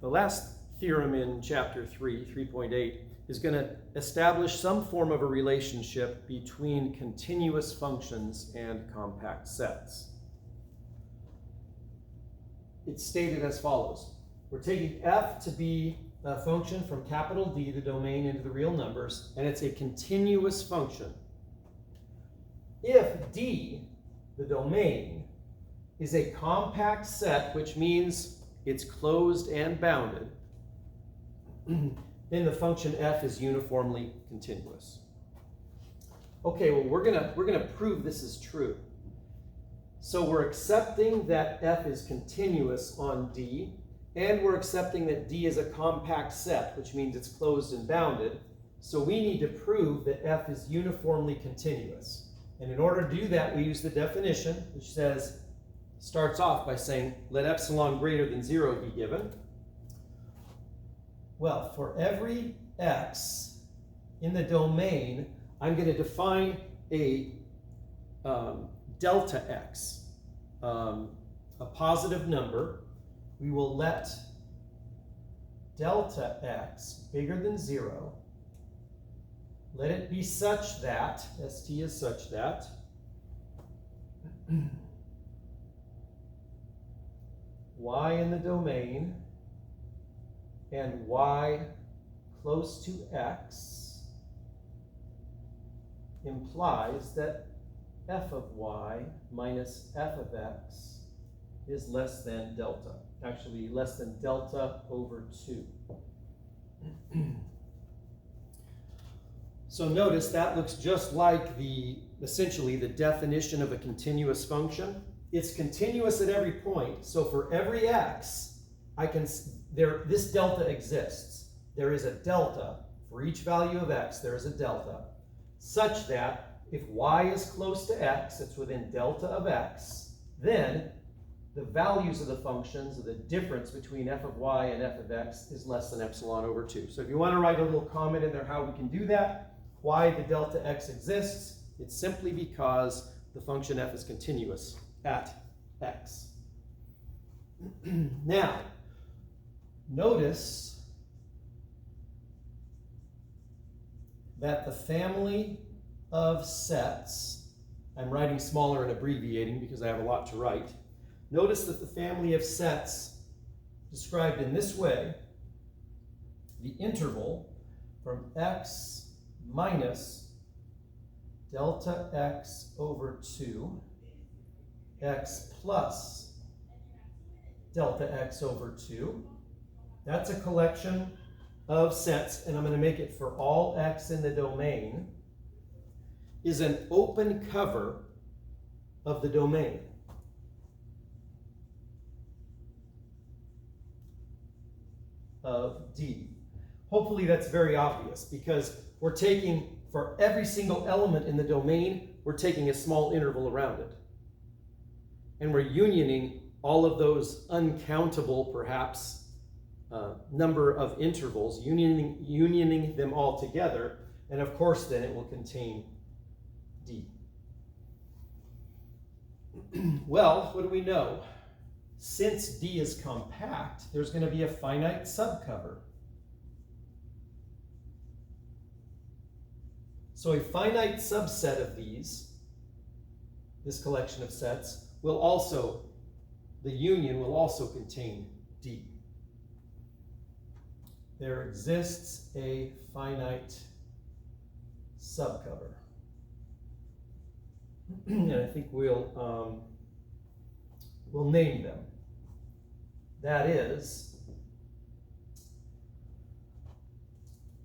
The last theorem in chapter 3, 3.8, is going to establish some form of a relationship between continuous functions and compact sets. It's stated as follows. We're taking f to be a function from capital D, the domain, into the real numbers, and it's a continuous function. If D, the domain, is a compact set, which means it's closed and bounded, then the function f is uniformly continuous. Okay, well, we're gonna prove this is true. So we're accepting that f is continuous on D, and we're accepting that D is a compact set, which means it's closed and bounded. So we need to prove that f is uniformly continuous. And in order to do that, we use the definition, which starts off by saying, let epsilon greater than 0 be given. Well, for every x in the domain, I'm going to define a delta x, a positive number. We will let delta x bigger than 0, let it be such that, st is such that, y in the domain and y close to x implies that f of y minus f of x is less than delta. Actually, less than delta over 2. So notice that looks just like essentially the definition of a continuous function. It's continuous at every point. So for every x, this delta exists. There is a delta. For each value of x, there is a delta, such that if y is close to x, it's within delta of x, then the values of the functions, or the difference between f of y and f of x, is less than epsilon over 2. So if you want to write a little comment in there how we can do that, why the delta x exists, it's simply because the function f is continuous at x. Now, notice that the family of sets, I'm writing smaller and abbreviating because I have a lot to write. Notice that the family of sets described in this way, the interval from x minus delta x over 2, x plus delta x over 2, that's a collection of sets, and I'm going to make it for all x in the domain, is an open cover of the domain. Of D. Hopefully that's very obvious, because we're taking, for every single element in the domain, we're taking a small interval around it. And we're unioning all of those uncountable, perhaps, number of intervals, unioning them all together, and of course then it will contain D. Well, what do we know? Since D is compact, there's going to be a finite subcover. So a finite subset of this collection of sets, the union will also contain D. There exists a finite subcover. And I think we'll name them. That is,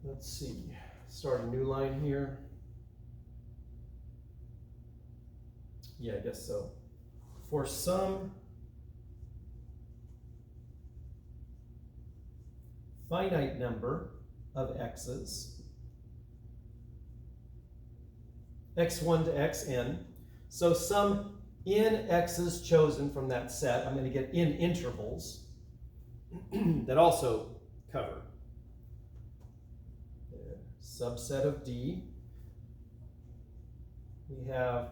let's see, start a new line here. Yeah, I guess so. For some finite number of x's, x1 to xn, so some n x's chosen from that set, I'm going to get n intervals that also cover subset of D. We have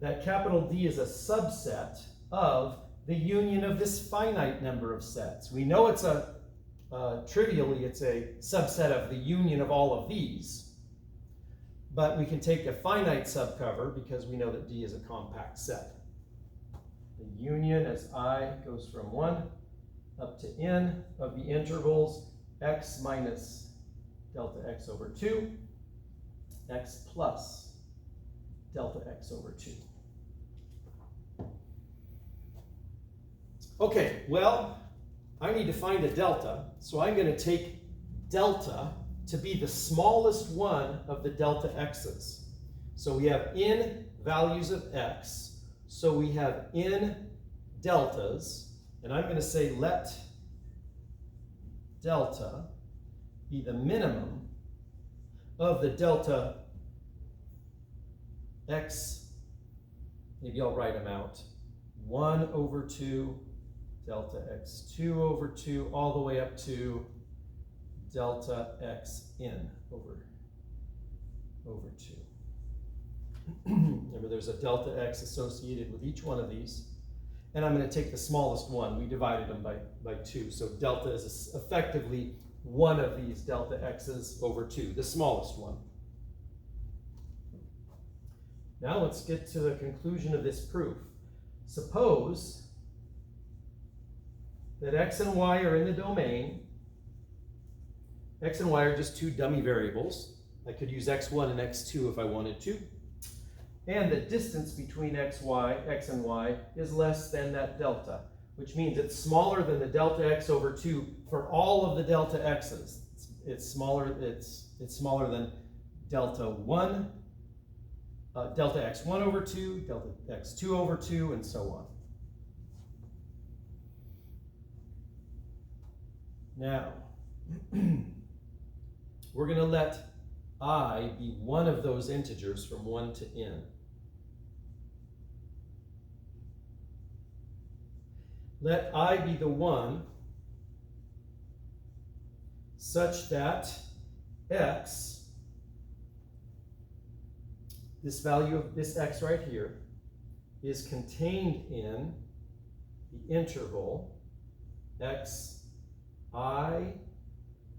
that capital D is a subset of the union of this finite number of sets. We know it's a trivially, it's a subset of the union of all of these. But we can take a finite subcover because we know that D is a compact set. The union as I goes from 1 up to n of the intervals x minus delta x over 2, x plus delta x over 2. Okay, well, I need to find a delta, so I'm going to take delta to be the smallest one of the delta x's. So we have n values of x, so we have n deltas, and I'm going to say let delta be the minimum of the delta x, maybe I'll write them out, 1 over 2, delta x2 over 2, all the way up to delta xn over 2. Remember, there's a delta x associated with each one of these. And I'm going to take the smallest one. We divided them by 2. So delta is effectively one of these delta x's over 2, the smallest one. Now let's get to the conclusion of this proof. Suppose that x and y are in the domain. X and y are just two dummy variables. I could use x1 and x2 if I wanted to. And the distance between x and y is less than that delta, which means it's smaller than the delta x over 2 for all of the delta x's. It's smaller than delta 1, delta x1 over 2, delta x2 over 2, and so on. Now, we're going to let I be one of those integers from 1 to n. Let I be the one such that x, this value of this x right here, is contained in the interval x I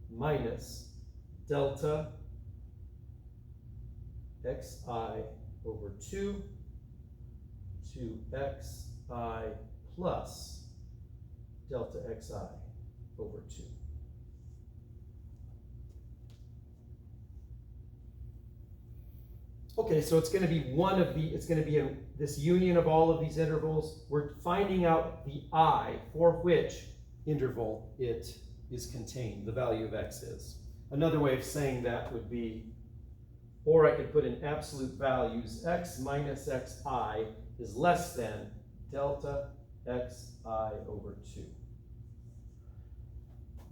minus delta xi over 2 to xi plus delta xi over 2. Okay, so it's going to be it's going to be this union of all of these intervals. We're finding out the I for which interval it is contained, the value of x is. Another way of saying that would be, or I could put in absolute values, x minus xi is less than delta xi over 2.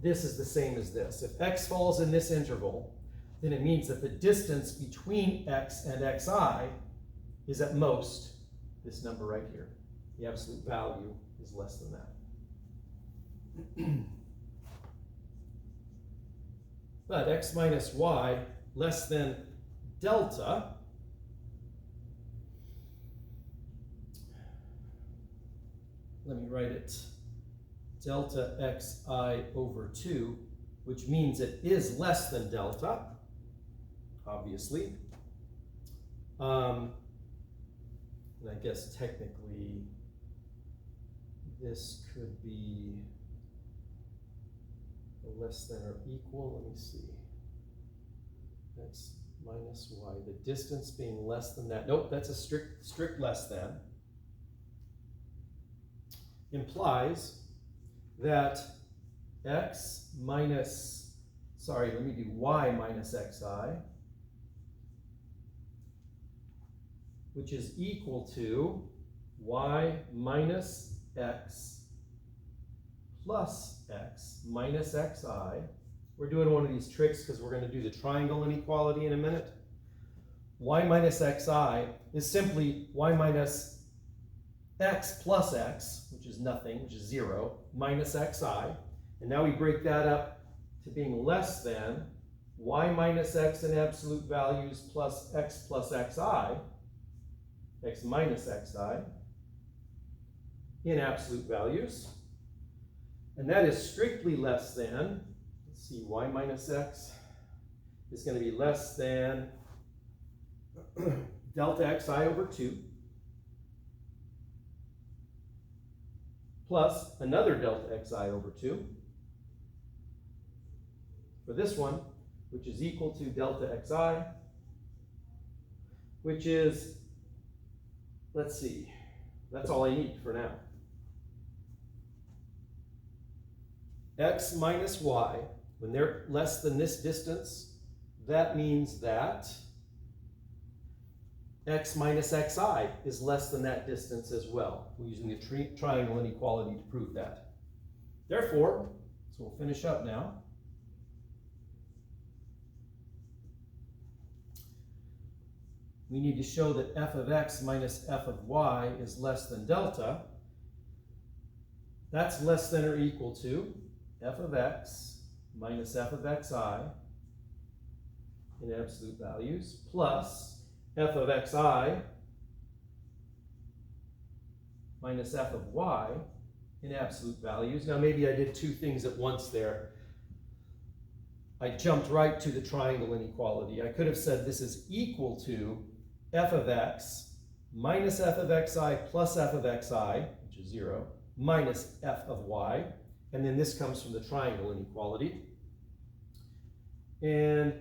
This is the same as this. If x falls in this interval, then it means that the distance between x and xi is at most this number right here. The absolute value is less than that. But x minus y less than delta, let me write it, delta xi over 2, which means it is less than delta, obviously. And I guess technically this could be less than or equal, let me see, x minus y, the distance being less than that. Nope, that's a strict less than. Implies that x minus, sorry, let me do y minus xi, which is equal to y minus x plus x minus xi. We're doing one of these tricks because we're going to do the triangle inequality in a minute. Y minus xi is simply y minus x plus x, which is nothing, which is 0, minus xi. And now we break that up to being less than y minus x in absolute values plus xi, x minus xi in absolute values. And that is strictly less than let's see, y minus x is going to be less than delta xi over 2 plus another delta xi over 2 for this one, which is equal to delta xi, which is, let's see, that's all I need for now. X minus y, when they're less than this distance, that means that x minus xi is less than that distance as well. We're using the triangle inequality to prove that. Therefore, so we'll finish up now. We need to show that f of x minus f of y is less than delta. That's less than or equal to f of x minus f of xi in absolute values plus f of xi minus f of y in absolute values. Now maybe I did two things at once there. I jumped right to the triangle inequality. I could have said this is equal to f of x minus f of xi plus f of xi, which is 0, minus f of y. And then this comes from the triangle inequality. And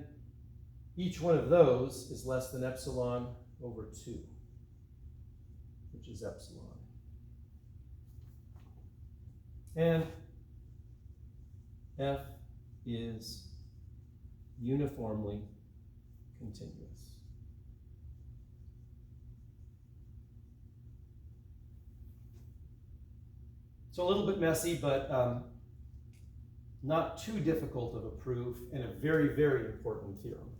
each one of those is less than epsilon over 2, which is epsilon. And f is uniformly continuous. So a little bit messy, but not too difficult of a proof, and a very, very important theorem.